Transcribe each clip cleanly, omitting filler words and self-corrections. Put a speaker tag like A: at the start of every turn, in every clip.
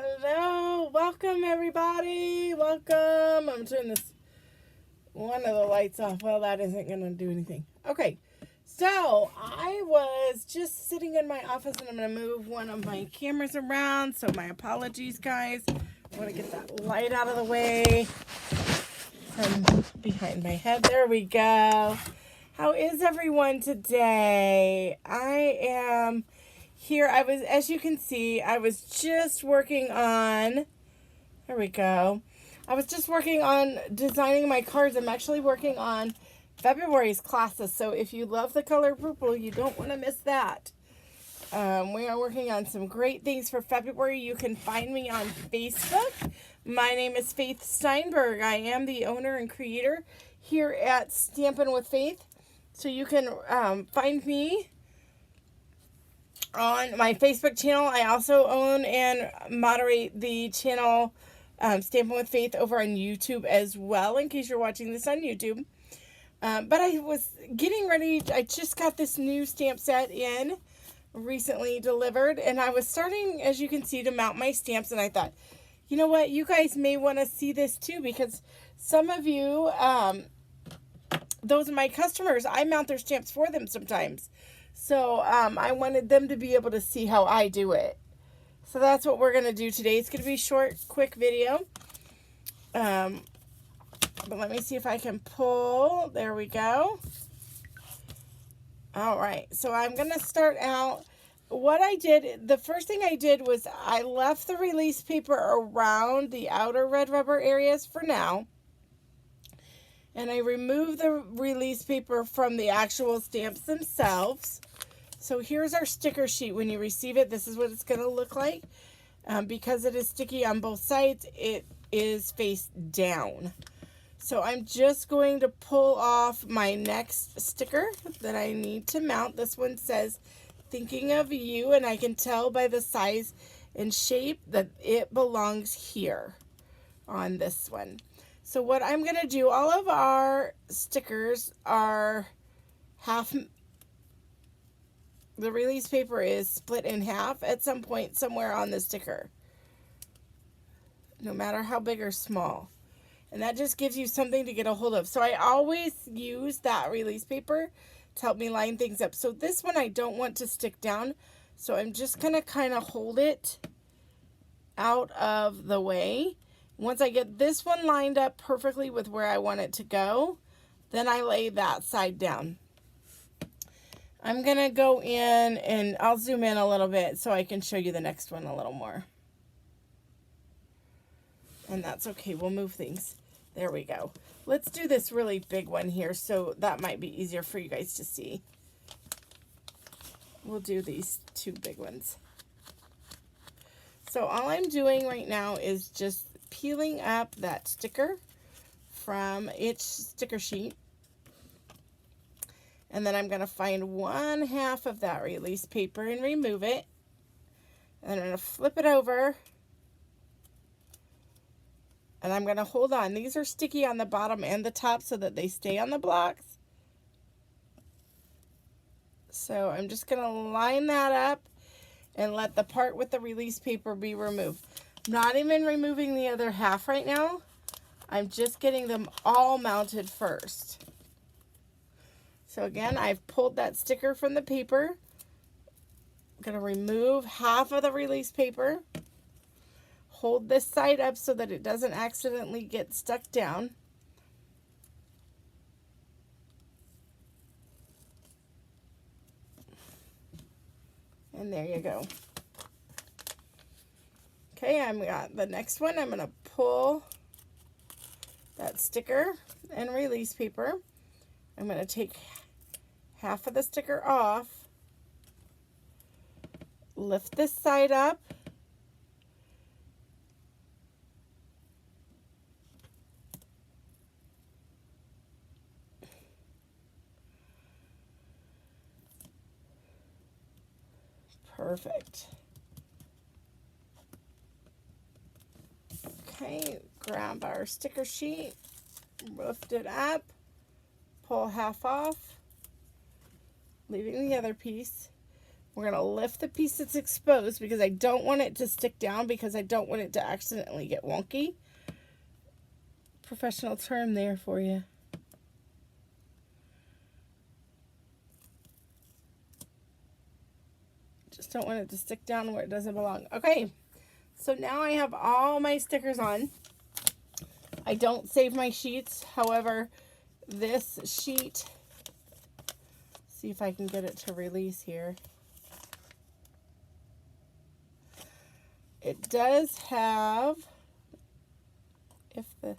A: Hello, welcome everybody, welcome. I'm turning this one of the lights off. Well, that isn't going to do anything. Okay, so I was just sitting in my office and I'm going to move one of my cameras around, so my apologies, guys. I want to get that light out of the way from behind my head. There we go. How is everyone today? I am here. As you can see, I was just working on, there we go. I was just working on designing my cards. I'm actually working on February's classes. So if you love the color purple, you don't want to miss that. We are working on some great things for February. You can find me on Facebook. My name is Faith Steinberg. I am the owner and creator here at Stampin' with Faith. So you can find me on my Facebook channel. I also own and moderate the channel Stampin' with Faith over on YouTube as well, in case you're watching this on YouTube. But I was getting ready. I just got this new stamp set in, recently delivered, and I was starting, as you can see, to mount my stamps, and I thought, you know what, you guys may want to see this too, because some of you, those are my customers, I mount their stamps for them sometimes. So I wanted them to be able to see how I do it. So that's what we're going to do today. It's going to be a short, quick video. But let me see if I can pull. There we go. All right. So I'm going to start out. What I did, the first thing I did was I left the release paper around the outer red rubber areas for now. And I removed the release paper from the actual stamps themselves. So here's our sticker sheet. When you receive it, this is what it's going to look like. Because it is sticky on both sides, it is face down. So I'm just going to pull off my next sticker that I need to mount. This one says, "Thinking of you," and I can tell by the size and shape that it belongs here on this one. So what I'm going to do, all of our stickers are half, the release paper is split in half at some point somewhere on the sticker, no matter how big or small. And that just gives you something to get a hold of. So I always use that release paper to help me line things up. So this one I don't want to stick down, so I'm just going to kind of hold it out of the way. Once I get this one lined up perfectly with where I want it to go, then I lay that side down. I'm going to go in and I'll zoom in a little bit so I can show you the next one a little more. And that's okay. We'll move things. There we go. Let's do this really big one here, so that might be easier for you guys to see. We'll do these two big ones. So all I'm doing right now is just peeling up that sticker from each sticker sheet. And then I'm going to find 1/2 of that release paper and remove it. And I'm going to flip it over. And I'm going to hold on. These are sticky on the bottom and the top so that they stay on the blocks. So I'm just going to line that up and let the part with the release paper be removed. I'm not even removing the other half right now. I'm just getting them all mounted first. So again, I've pulled that sticker from the paper. I'm going to remove half of the release paper. Hold this side up so that it doesn't accidentally get stuck down. And there you go. Okay, I've got the next one. I'm going to pull that sticker and release paper. I'm going to take half of the sticker off. Lift this side up. Perfect. Okay, grab our sticker sheet, lift it up, pull half off, leaving the other piece. We're going to lift the piece that's exposed because I don't want it to stick down because I don't want it to accidentally get wonky. Professional term there for you. Just don't want it to stick down where it doesn't belong. Okay, so now I have all my stickers on. I don't save my sheets. However, this sheet, see if I can get it to release here. It does have, if the,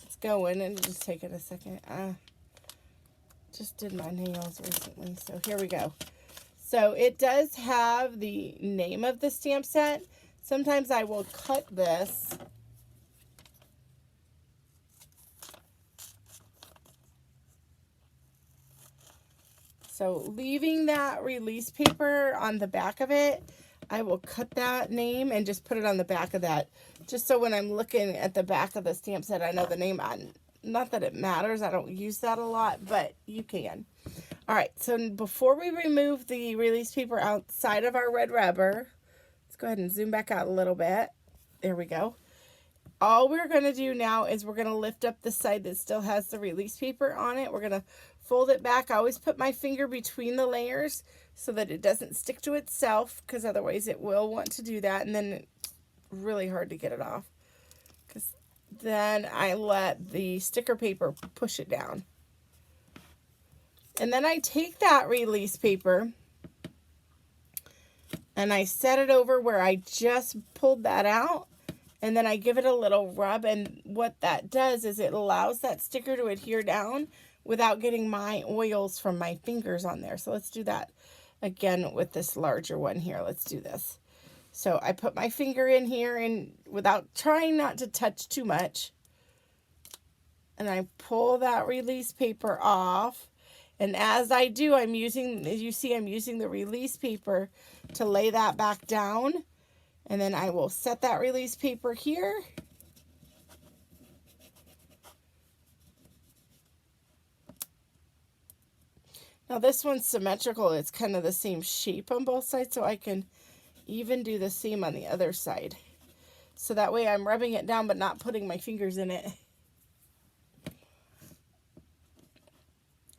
A: it's going, and just take it a second. Just did my nails recently, so here we go. So it does have the name of the stamp set. Sometimes I will cut this. So leaving that release paper on the back of it, I will cut that name and just put it on the back of that. Just so when I'm looking at the back of the stamp set, I know the name on. Not that it matters, I don't use that a lot, but you can. All right, so before we remove the release paper outside of our red rubber, let's go ahead and zoom back out a little bit. There we go. All we're going to do now is we're going to lift up the side that still has the release paper on it. We're going to fold it back. I always put my finger between the layers so that it doesn't stick to itself, because otherwise it will want to do that, and then it's really hard to get it off. Because then I let the sticker paper push it down. And then I take that release paper and I set it over where I just pulled that out, and then I give it a little rub, and what that does is it allows that sticker to adhere down without getting my oils from my fingers on there. So let's do that again with this larger one here. Let's do this. So I put my finger in here and without trying not to touch too much, and I pull that release paper off. And as I do, I'm using, as you see, I'm using the release paper to lay that back down. And then I will set that release paper here. Now this one's symmetrical. It's kind of the same shape on both sides, so I can even do the same on the other side. So that way I'm rubbing it down but not putting my fingers in it.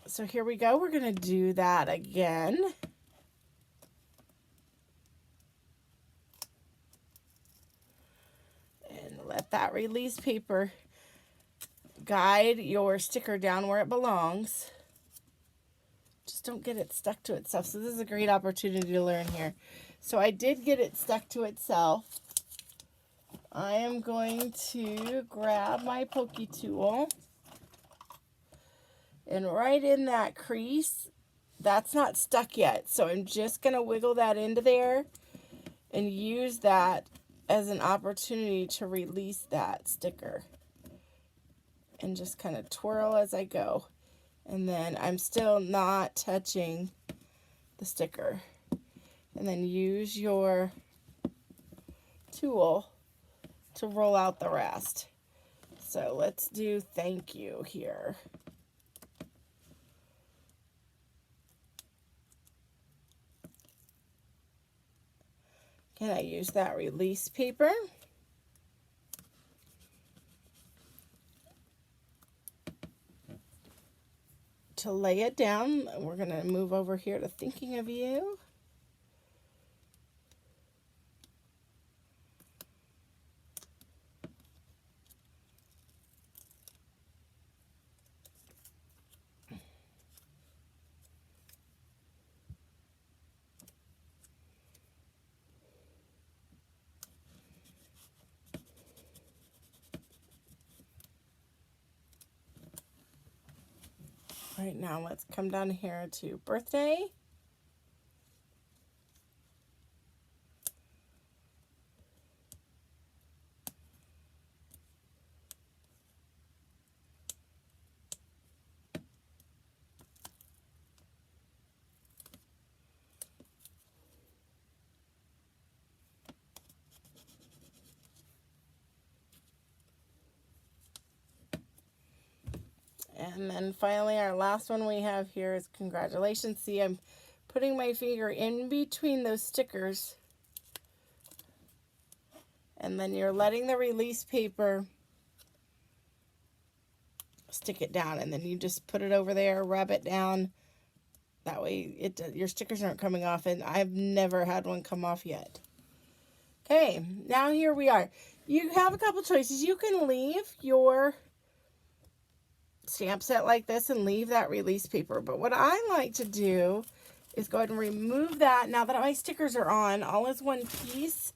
A: So here we go. We're going to do that again. And let that release paper guide your sticker down where it belongs. Just don't get it stuck to itself. So this is a great opportunity to learn here. So I did get it stuck to itself. I am going to grab my pokey tool. And right in that crease, that's not stuck yet. So I'm just going to wiggle that into there and use that as an opportunity to release that sticker. And just kind of twirl as I go. And then I'm still not touching the sticker. And then use your tool to roll out the rest. So let's do thank you here. Can I use that release paper? To lay it down. We're going to move over here to thinking of you. Right now, let's come down here to birthday. And then finally, our last one we have here is congratulations. See, I'm putting my finger in between those stickers. And then you're letting the release paper stick it down. And then you just put it over there, rub it down. That way your stickers aren't coming off. And I've never had one come off yet. Okay, now here we are. You have a couple choices. You can leave your stamp set like this and leave that release paper. But what I like to do is go ahead and remove that now that my stickers are on all as one piece.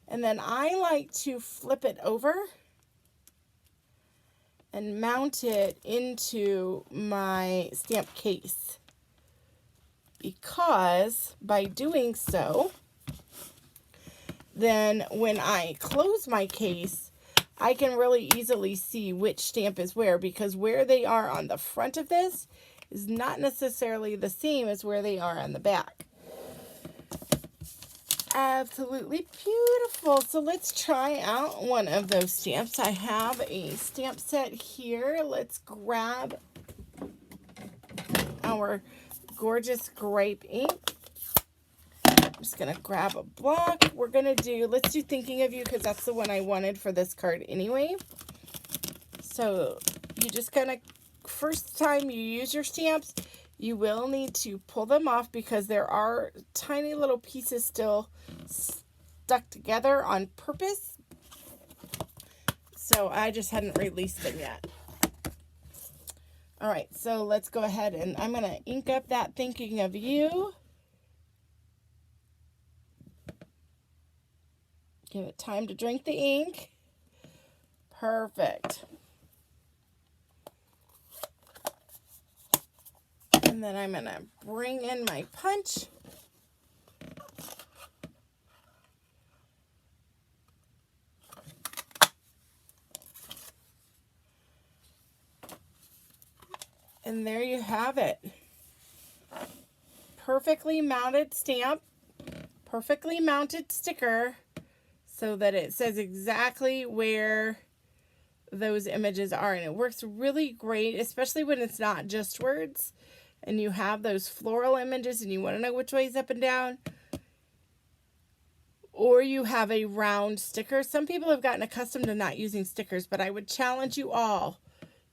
A: And then I like to flip it over and mount it into my stamp case. Because by doing so, then when I close my case, I can really easily see which stamp is where, because where they are on the front of this is not necessarily the same as where they are on the back. Absolutely beautiful. So let's try out one of those stamps. I have a stamp set here. Let's grab our gorgeous grape ink. I'm just going to grab a block. We're going to do, let's do Thinking of You, because that's the one I wanted for this card anyway. So you just kind of, first time you use your stamps, you will need to pull them off because there are tiny little pieces still stuck together on purpose. So I just hadn't released them yet. All right, so let's go ahead and I'm going to ink up that Thinking of You. Give it time to drink the ink. Perfect. And then I'm going to bring in my punch. And there you have it. Perfectly mounted stamp, perfectly mounted sticker, so that it says exactly where those images are. And it works really great, especially when it's not just words and you have those floral images and you want to know which way is up and down. Or you have a round sticker. Some people have gotten accustomed to not using stickers, but I would challenge you all.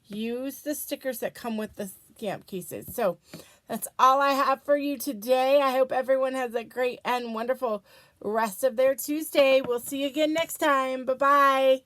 A: Use the stickers that come with the stamp cases. So that's all I have for you today. I hope everyone has a great and wonderful rest of their Tuesday. We'll see you again next time. Bye-bye.